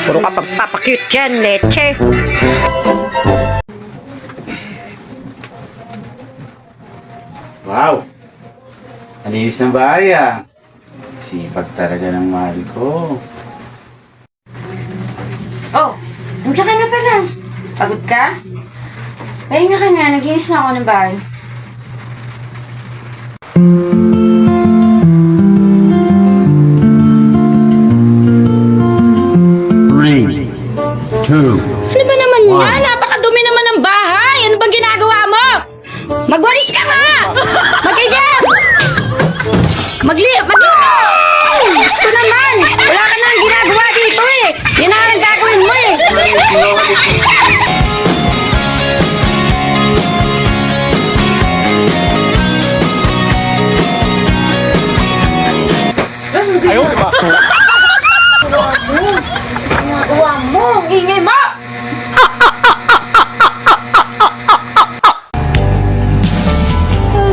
Puro ka pagpapakute dyan, leche. Wow! Alinis ng bahay ah. Sipag talaga ng mahal ko. Oh, nandiyan ka na pala. Pagod ka? Pahinga ka na, naginis na ako ng bahay. Ano ba naman yan? Napakadumi naman ng bahay. Ano bang ginagawa mo? Magwalis ka nga! Mag-igam! Magluto! Gusto naman! Wala ka nang ginagawa dito eh! Yan na ang gagawin mo eh! Ginagawa mo! Ang ingay mo!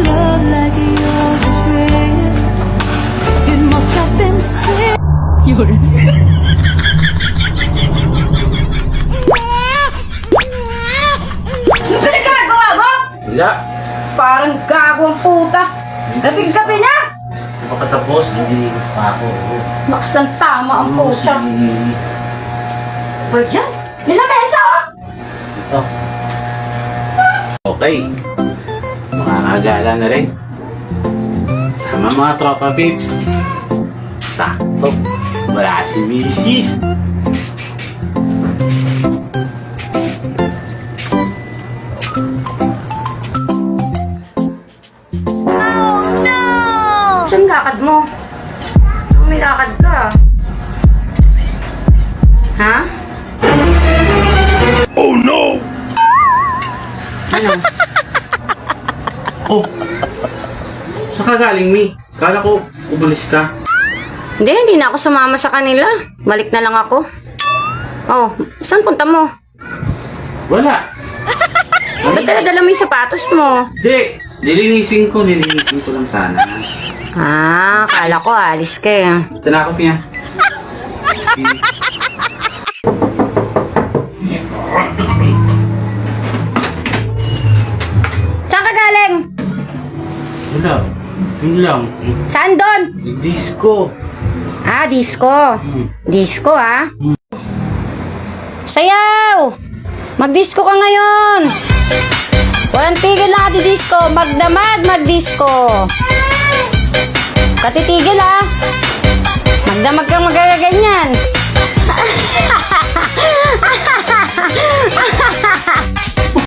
Love like yours is rare. It must have been said. Ano ba nagagawa mo? Wala. Parang gago ang puta. Gabi-gabi na! Pagkatapos, nililinis pa ako. Makasang tama ang puta. Ba yan? Nilamesa oh! Ito. Okay. Makakagala na rin. Sama mga tropa peeps. Sakto. Wala si Mrs. Saan lakad mo? May lakad ka. Ha? Oh no! Ano? Oh! Saan ka galing, Mi? Kala ko, umalis ka. Hindi na ako sumama sa kanila. Balik na lang ako. Oh, saan punta mo? Wala. Ba't dala mo yung sapatos mo? Hindi. Nilinisin ko lang sana. Ah, kala ko alis ka eh. Tinakot niya. Saan ka galing? Wala. Yun lang. Saan doon? Disco. Ah, disco. Disco ah. Sayaw! Mag-disco ka ngayon! Walang tigil na ka di disco. Magdamag, mag-disco. Katitigil ah.